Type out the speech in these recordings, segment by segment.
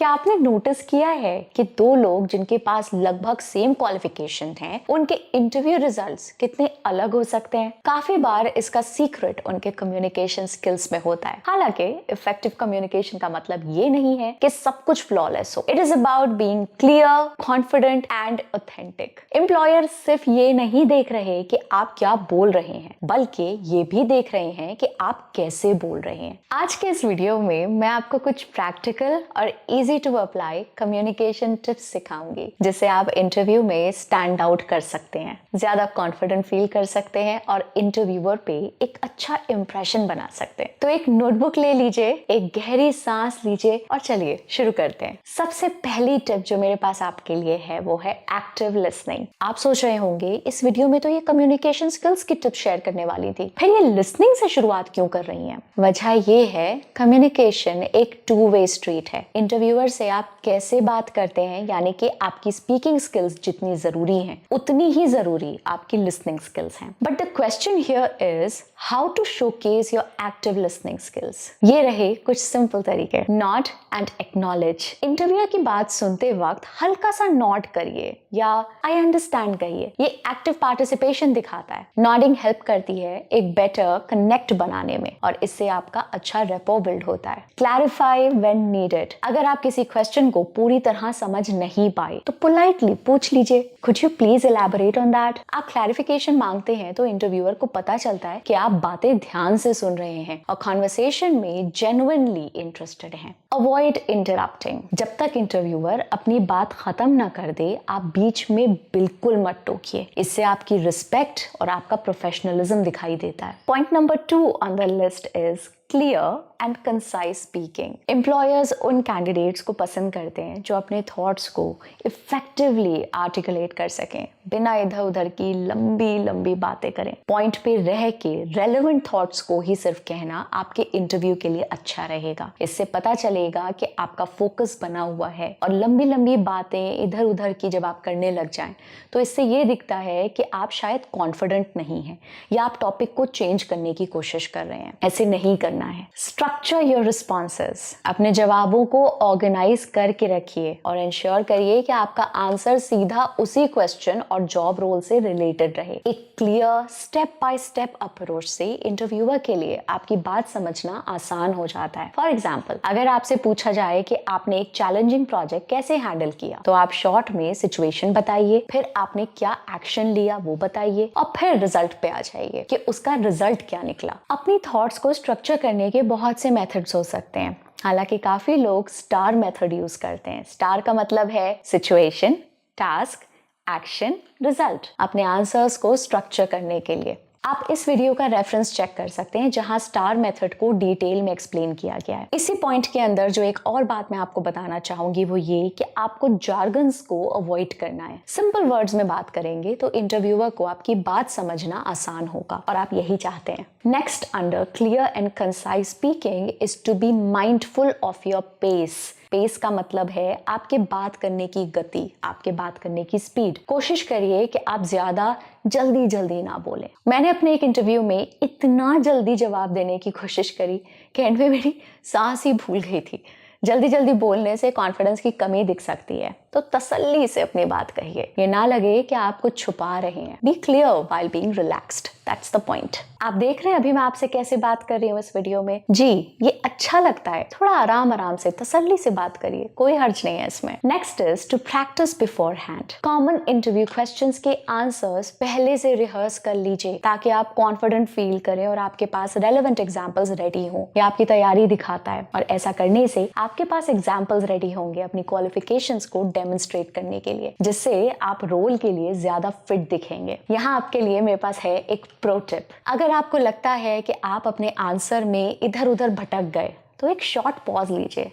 क्या आपने नोटिस किया है कि दो लोग जिनके पास लगभग सेम क्वालिफिकेशन हैं, उनके इंटरव्यू रिजल्ट्स कितने अलग हो सकते हैं? काफी बार इसका सीक्रेट उनके कम्युनिकेशन स्किल्स में होता है। हालांकि इफेक्टिव कम्युनिकेशन का मतलब ये नहीं है कि सब कुछ फ्लॉलेस हो। It is about being clear, confident and authentic. Employer सिर्फ ये नहीं देख रहे कि आप क्या बोल रहे हैं, बल्कि ये भी देख रहे हैं कि आप कैसे बोल रहे हैं। आज के इस वीडियो में मैं आपको कुछ प्रैक्टिकल और easy to apply communication tips सिखाऊंगी, जिससे आप इंटरव्यू में स्टैंड आउट कर सकते हैं, ज्यादा कॉन्फिडेंट फील कर सकते हैं और इंटरव्यूअर पे एक अच्छा इंप्रेशन बना सकते हैं। तो एक नोटबुक ले लीजिए, एक गहरी सांस लीजिए और चलिए शुरू करते हैं। सबसे पहली टिप जो मेरे पास आपके लिए है वो है एक्टिव लिसनिंग। आप सोच रहे होंगे इस वीडियो में तो ये कम्युनिकेशन स्किल्स की टिप शेयर करने वाली थी, फिर ये लिसनिंग से शुरुआत क्यों कर रही हैं? वजह ये है, कम्युनिकेशन एक टू वे स्ट्रीट है। इंटरव्यूअर से आप कैसे बात करते हैं, यानी कि आपकी स्पीकिंग स्किल्स जितनी जरूरी हैं, उतनी ही जरूरी आपकी लिसनिंग स्किल्स हैं। But the question here is how to showcase your active listening skills. ये रहे कुछ सिंपल तरीके। Nord and acknowledge. इंटरव्यूअर की बात सुनते वक्त हल्का सा नॉड करिए या आई अंडरस्टैंड कहिए। ये एक्टिव पार्टिसिपेशन दिखाता है। नॉडिंग हेल्प करती है एक बेटर कनेक्ट बनाने में और इससे आपका अच्छा रेपो बिल्ड होता है। Clarify when needed. अगर आप किसी क्वेश्चन को पूरी तरह समझ नहीं पाए तो पोलाइटली पूछ लीजिए, could you please elaborate on that. आप क्लैरिफिकेशन मांगते हैं तो इंटरव्यूअर को पता चलता है कि आप बातें ध्यान से सुन रहे हैं और कॉन्वर्सेशन में जेन्युइनली इंटरेस्टेड हैं। Avoid interrupting. जब तक इंटरव्यूअर अपनी बात खत्म ना कर दे, आप बीच में बिल्कुल मत टोकिए। इससे आपकी रिस्पेक्ट और आपका प्रोफेशनलिज्म दिखाई देता है। Point number 2 on the list is clear and concise speaking. Employers उन कैंडिडेट्स को पसंद करते हैं जो अपने थॉट्स को इफेक्टिवली आर्टिकुलेट कर सकें, बिना इधर उधर की लंबी लंबी बातें करें। पॉइंट पे रह के रेलेवेंट थॉट्स को ही सिर्फ कहना आपके इंटरव्यू के लिए अच्छा रहेगा। इससे पता चलेगा कि आपका फोकस बना हुआ है। और लंबी लंबी बातें इधर उधर की जब आप करने लग जाएं तो इससे ये दिखता है कि आप शायद कॉन्फिडेंट नहीं हैं या आप टॉपिक को चेंज करने की कोशिश कर रहे हैं। ऐसे नहीं करना है। Structure your responses. अपने जवाबों को ऑर्गेनाइज करके रखिए और इंश्योर करिए कि आपका आंसर सीधा उसी क्वेश्चन और जॉब रोल से रिलेटेड रहे। एक clear step by step approach से इंटरव्यूअर के लिए आपकी बात समझना आसान हो जाता है। फॉर एग्जाम्पल, अगर आपसे पूछा जाए कि आपने एक चैलेंजिंग प्रोजेक्ट कैसे हैंडल किया, तो आप शॉर्ट में सिचुएशन बताइए, फिर आपने क्या एक्शन लिया वो बताइए और फिर रिजल्ट पे आ जाइए कि उसका रिजल्ट क्या निकला। अपनी थॉट्स को स्ट्रक्चर करने के बहुत से मेथड्स हो सकते हैं। हालांकि काफी लोग स्टार मेथड यूज करते हैं। स्टार का मतलब है सिचुएशन, टास्क, एक्शन, रिजल्ट। अपने आंसर्स को स्ट्रक्चर करने के लिए आप इस वीडियो का रेफरेंस चेक कर सकते हैं, जहां स्टार मेथड को डिटेल में एक्सप्लेन किया गया है। इसी पॉइंट के अंदर जो एक और बात मैं आपको बताना चाहूंगी वो ये कि आपको जार्गन्स को अवॉइड करना है। सिंपल वर्ड्स में बात करेंगे तो इंटरव्यूअर को आपकी बात समझना आसान होगा और आप यही चाहते हैं। Next under clear and concise speaking is to be mindful of your pace. Pace का मतलब है आपके बात करने की गति, आपके बात करने की स्पीड। कोशिश करिए कि आप ज्यादा जल्दी जल्दी ना बोलें। मैंने अपने एक इंटरव्यू में इतना जल्दी जवाब देने की कोशिश करी कि एंड में मेरी सांस ही भूल गई थी। जल्दी जल्दी बोलने से कॉन्फिडेंस की कमी दिख सकती है, तो तसल्ली से अपनी बात कहिए। ये ना लगे कि आप कुछ छुपा रहे हैं। Be clear while being relaxed, that's the point. आप देख रहे हैं अभी मैं आपसे कैसे बात कर रही हूँ इस वीडियो में। जी, ये अच्छा लगता है। थोड़ा आराम आराम से तसल्ली से बात करिए, कोई हर्ज नहीं है इसमें। Next is to practice beforehand. Common interview questions के आंसर्स पहले से रिहर्स कर लीजिए ताकि आप कॉन्फिडेंट फील करें और आपके पास रेलेवेंट एग्जाम्पल्स रेडी हों। ये आपकी तैयारी दिखाता है और ऐसा करने से आपके पास एग्जाम्पल्स रेडी होंगे अपनी क्वालिफिकेशंस को डेमोन्स्ट्रेट करने के लिए, जिससे आप रोल के लिए ज्यादा फिट दिखेंगे। यहाँ आपके लिए मेरे पास है एक प्रो टिप। अगर आपको लगता है कि आप अपने आंसर में इधर उधर भटक गए तो एक शॉर्ट पॉज लीजिए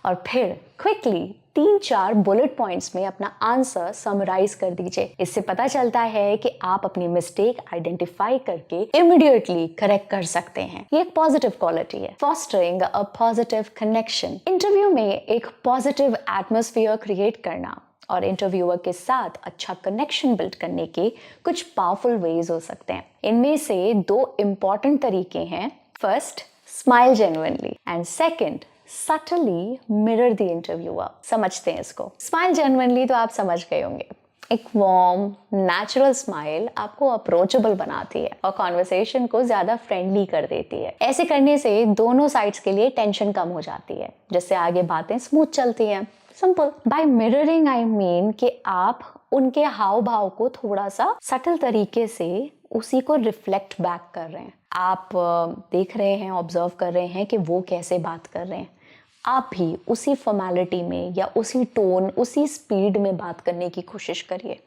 और फिर क्विकली 3-4 बुलेट पॉइंट्स में अपना आंसर समराइज कर दीजिए। इससे पता चलता है कि आप अपनी मिस्टेक आइडेंटिफाई करके इमीडिएटली करेक्ट कर सकते हैं। ये एक पॉजिटिव क्वालिटी है। Fostering a positive connection. Interview में एक पॉजिटिव एटमॉस्फेयर क्रिएट करना और इंटरव्यूअर के साथ अच्छा कनेक्शन बिल्ड करने के कुछ पावरफुल वेज हो सकते हैं। इनमें से 2 इंपॉर्टेंट तरीके हैं। First, smile genuinely and second, subtly mirror the interviewer. समझते हैं इसको. Smile genuinely तो आप समझ गए होंगे. एक वार्म नेचुरल स्माइल आपको अप्रोचेबल बनाती है और कॉन्वर्सेशन को ज्यादा फ्रेंडली कर देती है. ऐसे करने से दोनों साइड्स के लिए टेंशन कम हो जाती है, जिससे आगे बातें स्मूथ चलती हैं. Simple. By mirroring I mean कि आप उनके हाव भाव को थोड़ा सा सटल तरीके से उसी को रिफ्लेक्ट बैक कर रहे हैं. आप देख रहे हैं, ऑब्जर्व कर रहे हैं कि वो कैसे बात कर रहे हैं. आप भी उसी फॉर्मेलिटी में या उसी टोन, उसी स्पीड में बात करने की कोशिश करिए.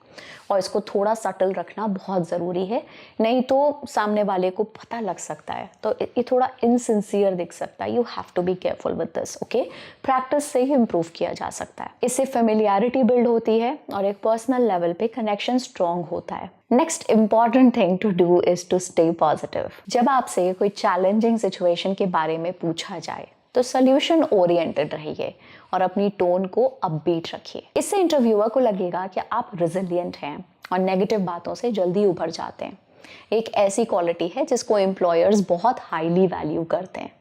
और इसको थोड़ा सटल रखना बहुत ज़रूरी है, नहीं तो सामने वाले को पता लग सकता है, तो ये थोड़ा इनसिंसियर दिख सकता है. You have to be careful with this. Okay, practice से ही इम्प्रूव किया जा सकता है. इससे फेमिलियरिटी बिल्ड होती है और एक पर्सनल लेवल पे कनेक्शन स्ट्रॉन्ग होता है. Next important thing to do is to stay positive. जब आपसे कोई चैलेंजिंग सिचुएशन के बारे में पूछा जाए तो सोल्यूशन ओरिएंटेड रहिए और अपनी टोन को अपबीट रखिए. इससे इंटरव्यूअर को लगेगा कि आप रिजिलियंट हैं और नेगेटिव बातों से जल्दी उभर जाते हैं. एक ऐसी क्वालिटी है जिसको एम्प्लॉयर्स बहुत हाईली वैल्यू करते हैं.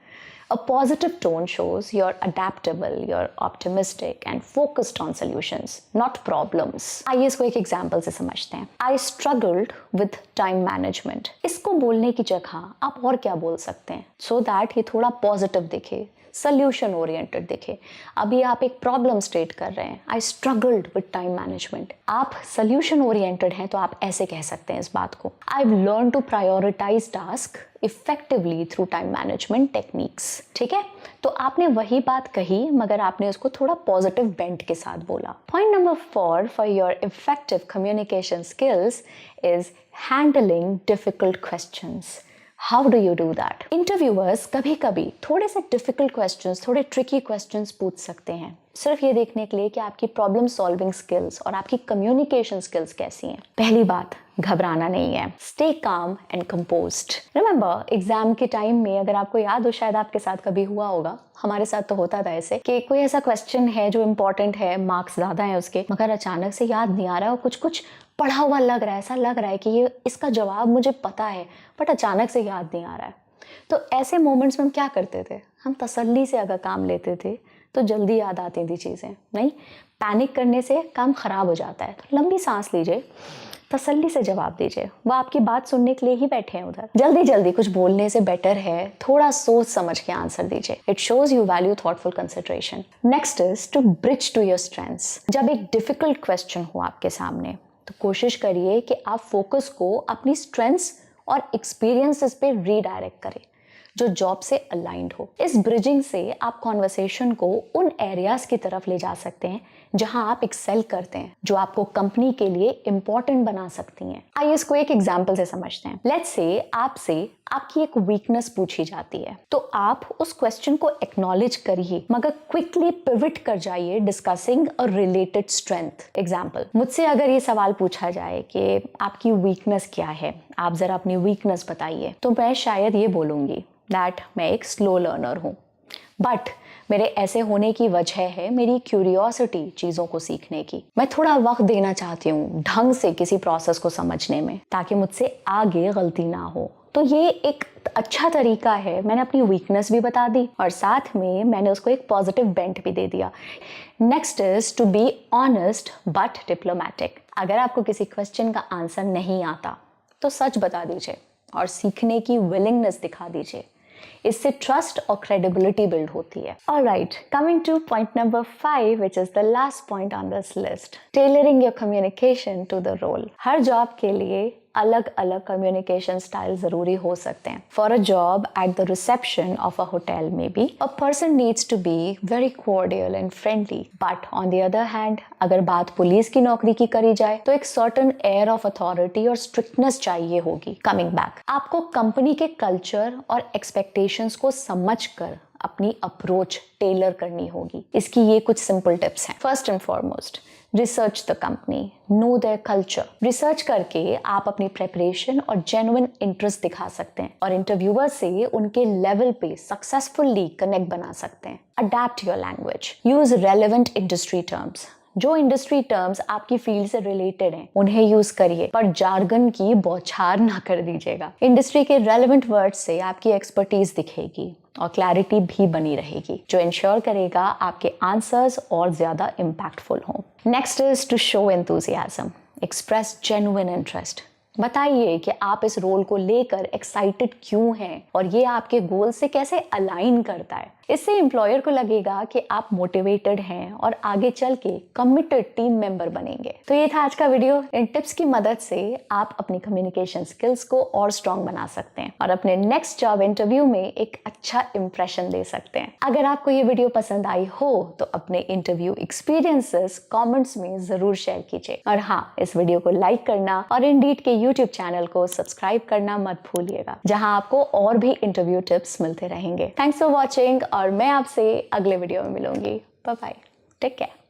A positive tone shows you're adaptable, you're optimistic and focused on solutions, not problems. आइए इसको एक एग्जाम्पल से समझते हैं. I struggled with time management. इसको बोलने की जगह आप और क्या बोल सकते हैं so that ये थोड़ा पॉजिटिव दिखे, सोल्यूशन ओरिएंटेड दिखे. अभी आप एक प्रॉब्लम स्टेट कर रहे हैं, आई स्ट्रगल्ड विद टाइम मैनेजमेंट. आप सोल्यूशन ओरिएंटेड हैं तो आप ऐसे कह सकते हैं इस बात को, I learn to prioritize task effectively through time management techniques. ठीक है, तो आपने वही बात कही मगर आपने उसको थोड़ा पॉजिटिव बेंट के साथ बोला. Point number 4 for your effective communication skills is handling difficult questions. How do you do that? Interviewers कभी कभी थोड़े से difficult questions, थोड़े tricky questions पूछ सकते हैं, सिर्फ ये देखने के लिए कि आपकी प्रॉब्लम सॉल्विंग स्किल्स और आपकी कम्युनिकेशन स्किल्स कैसी हैं. पहली बात, घबराना नहीं है. Stay calm and composed. Remember, exam के टाइम में अगर आपको याद हो, शायद आपके साथ कभी हुआ होगा, हमारे साथ तो होता था ऐसे कि कोई ऐसा क्वेश्चन है जो इंपॉर्टेंट है, मार्क्स ज्यादा है उसके, मगर अचानक से याद नहीं आ रहा है और कुछ पढ़ा हुआ लग रहा है, ऐसा लग रहा है कि ये इसका जवाब मुझे पता है बट अचानक से याद नहीं आ रहा है. तो ऐसे मोमेंट्स में हम क्या करते थे, हम तसल्ली से अगर काम लेते थे तो जल्दी याद आती थी चीज़ें. नहीं, पैनिक करने से काम खराब हो जाता है. तो लंबी सांस लीजिए, तसल्ली से जवाब दीजिए. वो आपकी बात सुनने के लिए ही बैठे हैं उधर. जल्दी जल्दी कुछ बोलने से बेटर है थोड़ा सोच समझ के आंसर दीजिए. It shows you value thoughtful consideration. Next is to bridge to your strengths. जब एक डिफिकल्ट क्वेश्चन हो आपके सामने तो कोशिश करिए कि आप फोकस को अपनी स्ट्रेंथ्स और एक्सपीरियंसेस पे रीडायरेक्ट करें जो जॉब से अलाइंड हो. इस ब्रिजिंग से आप कॉन्वर्सेशन को उन एरियाज की तरफ ले जा सकते हैं जहां आप एक्सेल करते हैं, जो आपको कंपनी के लिए इंपॉर्टेंट बना सकती हैं. आइए इसको एक एग्जांपल से समझते हैं. लेट्स से आपसे आपकी एक वीकनेस पूछी जाती है, तो आप उस क्वेश्चन को एक्नॉलेज करिए मगर क्विकली पिवट कर जाइए discussing a related strength. Example, मुझसे अगर ये सवाल पूछा जाए कि आपकी वीकनेस क्या है, आप जरा अपनी वीकनेस बताइए, तो मैं शायद ये बोलूंगी दैट मैं एक स्लो लर्नर हूँ, बट मेरे ऐसे होने की वजह है मेरी क्यूरियोसिटी चीज़ों को सीखने की. मैं थोड़ा वक्त देना चाहती हूँ ढंग से किसी प्रोसेस को समझने में ताकि मुझसे आगे गलती ना हो. तो ये एक अच्छा तरीका है. मैंने अपनी वीकनेस भी बता दी और साथ में मैंने उसको एक पॉजिटिव बेंट भी दे दिया. Next is to be honest but diplomatic. अगर आपको किसी क्वेश्चन का आंसर नहीं आता तो सच बता दीजिए और सीखने की विलिंगनेस दिखा दीजिए. इससे ट्रस्ट और क्रेडिबिलिटी बिल्ड होती है. Alright, coming to point number 5 which is the last point on this list, tailoring your communication to the role. हर जॉब के लिए अलग अलग कम्युनिकेशन स्टाइल जरूरी हो सकते हैं. For a job at the reception of a hotel maybe a person needs to be very cordial and friendly, but on the other hand अगर बात पुलिस की नौकरी की करी जाए तो एक सर्टेन एयर ऑफ अथॉरिटी और स्ट्रिक्टनेस चाहिए होगी. कमिंग बैक, आपको कंपनी के कल्चर और एक्सपेक्टेशंस को समझकर अपनी अप्रोच टेलर करनी होगी. इसकी ये कुछ सिंपल टिप्स हैं. First and foremost, research the company, know their culture. Research करके आप अपनी प्रेपरेशन और जेन्युइन इंटरेस्ट दिखा सकते हैं और इंटरव्यूअर से उनके लेवल पे सक्सेसफुली कनेक्ट बना सकते हैं. Adapt your language, use relevant industry terms. जो इंडस्ट्री टर्म्स आपकी फील्ड से रिलेटेड हैं उन्हें यूज करिए, पर जार्गन की बौछार ना कर दीजिएगा। इंडस्ट्री के रेलेवेंट वर्ड्स से आपकी एक्सपर्टीज दिखेगी और क्लैरिटी भी बनी रहेगी, जो इंश्योर करेगा आपके आंसर्स और ज्यादा इम्पैक्टफुल हों। Next is to show enthusiasm, express genuine interest. बताइए कि आप इस रोल को लेकर एक्साइटेड क्यों हैं और ये आपके गोल से कैसे अलाइन करता है। इससे एम्प्लॉयर को लगेगा कि आप मोटिवेटेड हैं और आगे चल के कमिटेड टीम मेंबर बनेंगे। तो ये था आज का वीडियो। इन टिप्स की मदद से आप अपनी कम्युनिकेशन स्किल्स को और स्ट्रॉन्ग बना सकते हैं और अपने नेक्स्ट जॉब इंटरव्यू में एक अच्छा इंप्रेशन दे सकते हैं। अगर आपको ये वीडियो पसंद आई हो तो अपने इंटरव्यू एक्सपीरियंसेस कमेंट्स में जरूर शेयर कीजिए। और हाँ, इस वीडियो को लाइक करना और इंडीड के यूट्यूब चैनल को सब्सक्राइब करना मत भूलिएगा, जहां आपको और भी इंटरव्यू टिप्स मिलते रहेंगे। थैंक्स फॉर वॉचिंग और मैं आपसे अगले वीडियो में मिलूंगी। Bye bye, take care.